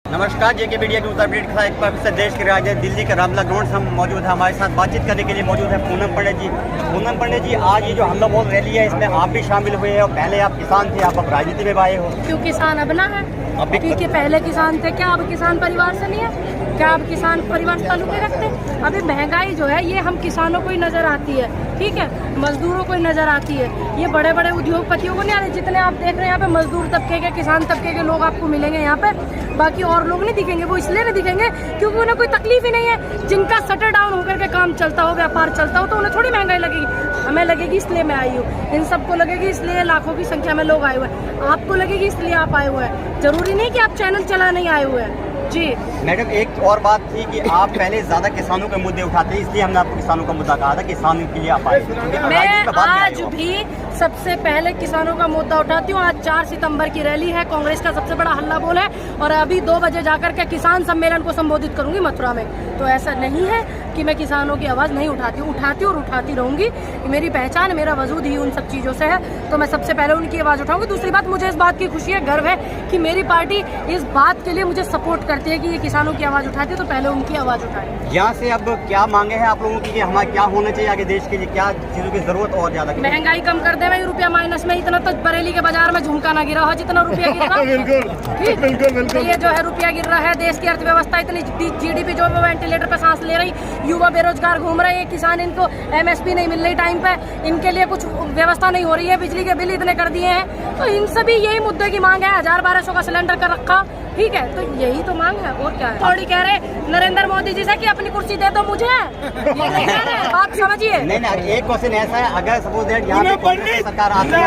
नमस्कार, जेके मीडिया के उत्तर प्रदेश का एक बार फिर से देश के राजधानी दिल्ली के रामला ग्राउंड से हम मौजूद है। हमारे साथ बातचीत करने के लिए मौजूद है पूनम पंडित जी। पूनम पंडित जी, आज ये जो हल्ला बोल रैली है इसमें आप भी शामिल हुए हैं और पहले आप किसान थे, आप अब राजनीति में आए हो। क्यों किसान अब ना है? क्योंकि पहले किसान थे, क्या अब किसान परिवार से नहीं है? क्या अब किसान परिवार से ताल्लुक रखते? अभी महंगाई जो है ये हम किसानों को ही नजर आती है, ठीक है, मजदूरों को ही नजर आती है। ये बड़े बड़े उद्योगपतियों को नहीं आ रहे। जितने आप देख रहे हैं यहाँ पे मजदूर तबके के, किसान तबके के लोग आपको मिलेंगे यहाँ पे, बाकी और लोग नहीं दिखेंगे। वो इसलिए नहीं दिखेंगे क्योंकि उन्हें कोई तकलीफ ही नहीं है। जिनका शटर डाउन होकर के काम चलता हो, व्यापार चलता हो, तो उन्हें थोड़ी महंगाई लगेगी। हमें लगेगी इसलिए मैं आई हूँ, इन सबको लगेगी इसलिए लाखों की संख्या में लोग आए हुए हैं। आपको लगेगी इसलिए आप आए हुए हैं। जरूरी नहीं कि आप चैनल चला नहीं आए हुए हैं। जी मैडम, एक और बात थी कि आप पहले ज्यादा किसानों के मुद्दे उठाते हैं, इसलिए हमने आपको किसानों का मुद्दा कहा था, किसानों के लिए आप आए। मैं आज भी सबसे पहले किसानों का मुद्दा उठाती हूँ। आज 4 सितंबर की रैली है, कांग्रेस का सबसे बड़ा हल्ला बोल है, और अभी 2 बजे जाकर के किसान सम्मेलन को संबोधित करूंगी मथुरा में। तो ऐसा नहीं है कि मैं किसानों की आवाज़ नहीं उठाती हूँ, उठाती और उठाती रहूंगी। मेरी पहचान, मेरा वजूद ही उन सब चीज़ों से है, तो मैं सबसे पहले उनकी आवाज़ उठाऊंगी। दूसरी बात, मुझे इस बात की खुशी है, गर्व है कि मेरी पार्टी इस बात के लिए मुझे सपोर्ट करती है कि ये किसानों की आवाज़ उठाती है, तो पहले उनकी आवाज़ उठाए। यहाँ से अब क्या मांगे हैं आप लोगों की, हमारा क्या होना चाहिए आगे देश के लिए, क्या चीज़ों की जरूरत और ज्यादा? महंगाई कम कर दे, रुपया माइनस में, इतना तो बरेली के बाजार में झुमका ना गिरा हो जितना रुपया गिर रहा है। बिल्कुल, ये जो है रुपया गिर रहा है, देश की अर्थव्यवस्था इतनी, जीडीपी जो वेंटिलेटर पे सांस ले रही, युवा बेरोजगार घूम रहे हैं, किसान, इनको एमएसपी नहीं मिल रही टाइम पे, इनके लिए कुछ व्यवस्था नहीं हो रही है, बिजली के बिल इतने कर दिए हैं। तो इन सभी यही मुद्दे की मांग है। 1000-1200 का सिलेंडर कर रखा, ठीक है, तो यही तो मांग है, और क्या है। थोड़ी कह रहे नरेंद्र मोदी जी से कि अपनी कुर्सी दे दो मुझे, ये नहीं कह रहे, बात समझिए। नहीं, एक क्वेश्चन ऐसा है, अगर सपोज दैट यहाँ पे कांग्रेस सरकार आती है,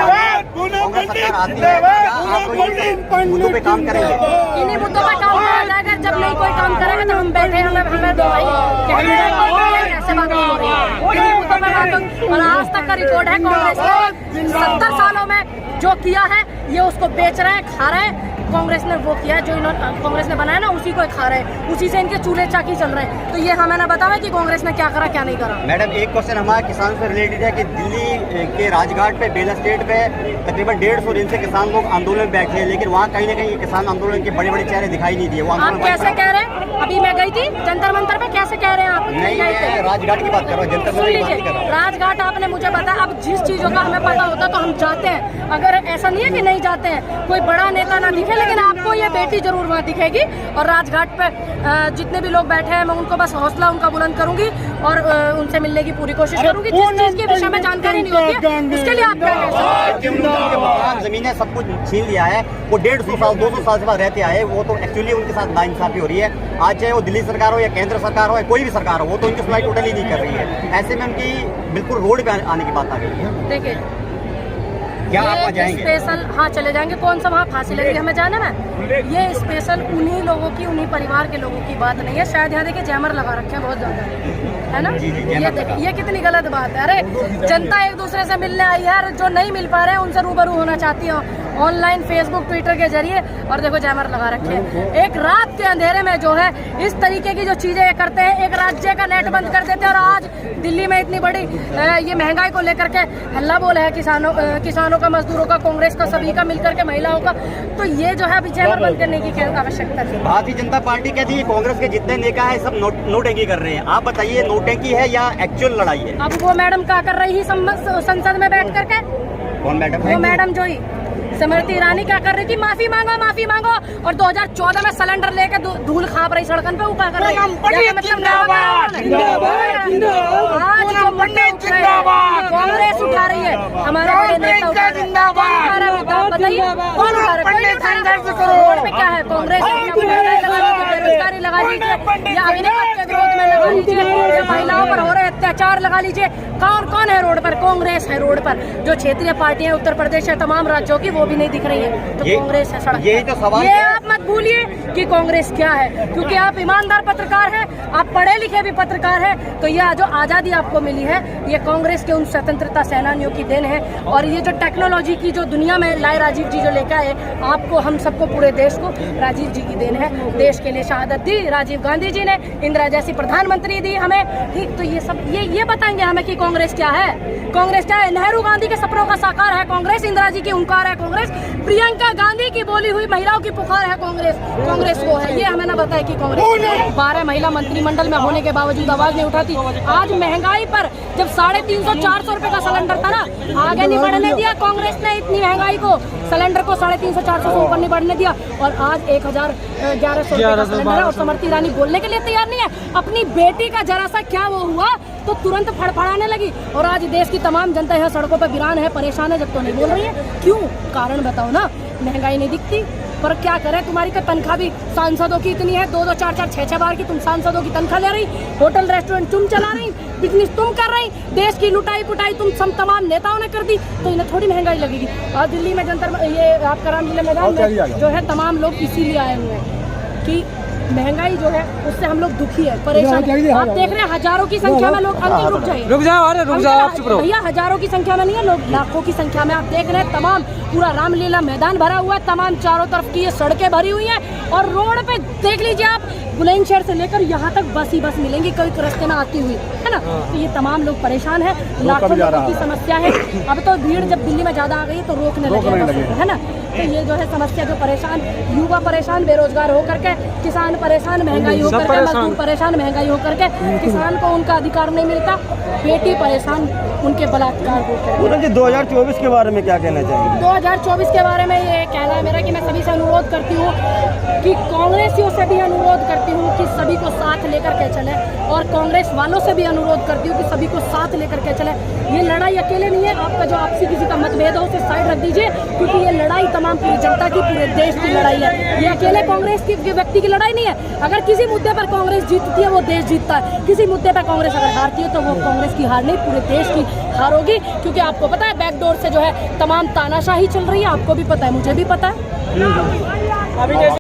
मुद्दों पे काम करेंगे, इन्हीं मुद्दों पे काम करा जाएगा। जब नहीं कोई काम करेगा तो हम बैठे, हमें दो भाई ऐसे बात नहीं हो रही है। इन्हीं मुद्दों पे बात, और आज तक का रिकॉर्ड है कांग्रेस का, 70 सालों में जो किया है ये उसको बेच रहे हैं, खा रहे हैं। कांग्रेस ने वो किया है जो कांग्रेस ने बनाया ना, उसी को खा रहे हैं, उसी से इनके चूल्हे चाकी चल रहे हैं। तो ये हमें ना बतावे कि कांग्रेस ने क्या करा क्या नहीं करा। मैडम, एक क्वेश्चन हमारा किसान से रिलेटेड है कि दिल्ली के राजघाट पे, बेला स्टेट पे तकरीबन 150 दिन से किसान लोग आंदोलन में बैठे हैं, लेकिन वहाँ कहीं ना कहीं किसान आंदोलन के बड़े बड़े चेहरे दिखाई नहीं दिए। आप कैसे कह रहे हैं? अभी मैं गई थी जंतर मंतर पे, कैसे कह रहे हैं आप? नहीं, राजघाट की बात कर रहा हूँ, जंतर मंतर की बात नहीं कर रहा हूँ। राजघाट आपने मुझे बताया। अब जिस चीजों का हमें पता होता तो हम जाते हैं, अगर ऐसा नहीं है कि नहीं जाते हैं। कोई बड़ा नेता ना दिखे, लेकिन आपको ये बेटी जरूर वहाँ दिखेगी। और राजघाट पे जितने भी लोग बैठे हैं, मैं उनको बस हौसला उनका बुलंद करूंगी और उनसे मिलने की पूरी कोशिश करूंगी। जिस चीज के विषय में जानकारी नहीं होती है उसके लिए आप क्या कह सकते हैं? जमीनें सब कुछ छीन लिया है, वो 150 साल 200 साल से बाद रहते आए, वो तो एक्चुअली उनके साथ नाइंसाफी हो रही है। आज चाहे वो दिल्ली सरकार हो या केंद्र सरकार हो या कोई भी सरकार हो, वो तो उनकी सुनवाई टोटली नहीं कर रही है। ऐसे में उनकी बिल्कुल रोड पे आने की बात आ गई है। देखिए, क्या आप वहाँ जाएंगे? स्पेशल, हाँ चले जाएंगे। कौन सा वहाँ फांसी लगेगी हमें जाने में? ये स्पेशल उन्हीं लोगों की, उन्हीं परिवार के लोगों की बात नहीं है। शायद यहाँ देखिए जैमर लगा रखे हैं बहुत ज्यादा, है ना? ये देखिए, ये कितनी गलत बात है। अरे जनता एक दूसरे से मिलने आई है, जो नहीं मिल पा रहे हैं उनसे रूबरू होना चाहती है ऑनलाइन, फेसबुक, ट्विटर के जरिए, और देखो जैमर लगा रखे हैं। एक रात के अंधेरे में जो है इस तरीके की जो चीजें ये करते हैं, एक राज्य का नेट बंद कर देते हैं। और आज दिल्ली में इतनी बड़ी ये महंगाई को लेकर के हल्ला बोल है किसानों का, मजदूरों का, कांग्रेस का, सभी का मिलकर के, महिलाओं का। तो ये जो है अभी जैमर बंद करने की आवश्यकता थी। भारतीय जनता पार्टी कहती है कांग्रेस के जितने नेता है सब नोटंकी कर रहे हैं। आप बताइए, नोटंकी है या एक्चुअल लड़ाई है? अब वो मैडम क्या कर रही संसद में बैठ करके? कौन मैडम? वो मैडम जो ही स्मृति ईरानी क्या कर रही थी? माफी मांगो, माफी मांगो। और 2014 में सिलेंडर लेके धूल खाप रही सड़कन पे, वो क्या कर रही है? कांग्रेस उठा रही है, हमारे बड़े नेता उठा रहे हैं। बताइए कौन उठा रहा है? रोड पे क्या है? कांग्रेस बेरोजगारी लगा लीजिए, या अग्निपथ के विरोध में लगा लीजिए, या महिलाओं पर हो रहे अत्याचार लगा लीजिए। कौन है रोड पर? कांग्रेस है रोड पर। जो क्षेत्रीय पार्टियां उत्तर प्रदेश है तमाम राज्यों की, वो भी नहीं दिख रही है, तो कांग्रेस है सड़क। यही तो सवाल ये आप मत भूलिए कि कांग्रेस क्या है, क्योंकि आप ईमानदार पत्रकार हैं, आप पढ़े लिखे भी पत्रकार हैं। तो यह जो आजादी आपको मिली है, ये कांग्रेस के उन स्वतंत्रता सेनानियों की देन है। और ये जो टेक्नोलॉजी की जो दुनिया में लाए राजीव जी, जो लेकर आए आपको, हम सबको, पूरे देश को, राजीव जी की देन है। देश के लिए शहादत दी राजीव गांधी जी ने, इंदिरा जैसी प्रधानमंत्री दी हमें, ठीक। तो ये सब ये बताएंगे हमें कि कांग्रेस क्या है? कांग्रेस क्या है? नेहरू गांधी के सपनों का साकार है कांग्रेस, इंदिरा जी की हुंकार है कांग्रेस, प्रियंका गांधी की बोली हुई महिलाओं की पुकार है कांग्रेस। कांग्रेस को है, ये हमें ना बताए कि कांग्रेस 12 महिला मंत्रिमंडल में होने के बावजूद आवाज नहीं उठाती। आज महंगाई पर जब 350-400 रुपए का सिलेंडर था ना, आगे नहीं बढ़ने दिया कांग्रेस ने इतनी महंगाई को, सिलेंडर को 350-400 से ऊपर नहीं बढ़ने दिया। और आज 1100 रुपए का सिलेंडर है और स्मृति ईरानी बोलने के लिए तैयार नहीं है। अपनी बेटी का जरा सा क्या वो हुआ तो तुरंत फड़फड़ाने लगी। और आज देश की तमाम जनता यहाँ सड़कों पर वीरान है, परेशान है, जब तो नहीं बोल रही है। क्यों? कारण बताओ ना। महंगाई नहीं दिखती, पर क्या करें, तुम्हारी का तनख्वाह भी सांसदों की इतनी है, 2-2, 4-4, 6-6 बार की तुम सांसदों की तनख्वाह ले रही, होटल रेस्टोरेंट तुम चला रही, बिजनेस तुम कर रही, देश की लुटाई पुटाई तुम सब तमाम नेताओं ने कर दी, तो इन्हें थोड़ी महंगाई लगेगी। और दिल्ली में जंतर, ये आपका रामलीला मैदान में जो है तमाम लोग इसीलिए आए हुए हैं कि महंगाई जो है उससे हम लोग दुखी है, परेशान है। आप देख रहे हैं हजारों की संख्या में लोग, अंकल रुक जाइए, रुक जाओ भैया, हजारों की संख्या में नहीं है लोग, लाखों की संख्या में। आप देख रहे हैं तमाम पूरा रामलीला मैदान भरा हुआ है, तमाम चारों तरफ की ये सड़कें भरी हुई हैं और रोड पे देख लीजिए आप, बुलंदशहर से लेकर यहाँ तक बस ही बस मिलेंगी कोई रास्ते में आती हुई, है ना। तो ये तमाम लोग परेशान है, लाखों लोगों की समस्या है। अब तो भीड़ जब दिल्ली में ज्यादा आ गई तो रोकने लगे, है ना। तो ये जो है समस्या, जो परेशान, युवा परेशान बेरोजगार होकर के, किसान परेशान महंगाई होकर के, मजदूर परेशान महंगाई होकर के, किसान को उनका अधिकार नहीं मिलता, बेटी परेशान उनके बलात्कार होकर। 2024 के बारे में क्या कहना चाहिए? 2024 के बारे में ये कहना है मेरा कि मैं सभी से अनुरोध करती हूँ कि कांग्रेसियों से भी अनुरोध करती हूँ कि सभी को साथ लेकर के चले, और कांग्रेस वालों से भी अनुरोध करती हूँ कि सभी को साथ लेकर के चले। ये लड़ाई अकेले नहीं है, आपका जो आपसी किसी का मतभेद हो उसे साइड रख दीजिए, क्योंकि ये लड़ाई तमाम पूरी जनता की, पूरे देश की लड़ाई है। ये अकेले कांग्रेस की व्यक्ति की लड़ाई नहीं है। अगर किसी मुद्दे पर कांग्रेस जीतती है वो देश जीतता है, किसी मुद्दे पर कांग्रेस अगर हारती है तो वो कांग्रेस की हार नहीं, पूरे देश की हार होगी। क्योंकि आपको पता है बैकडोर से जो है तमाम तानाशाही चल रही है, आपको भी पता है, मुझे भी पता है।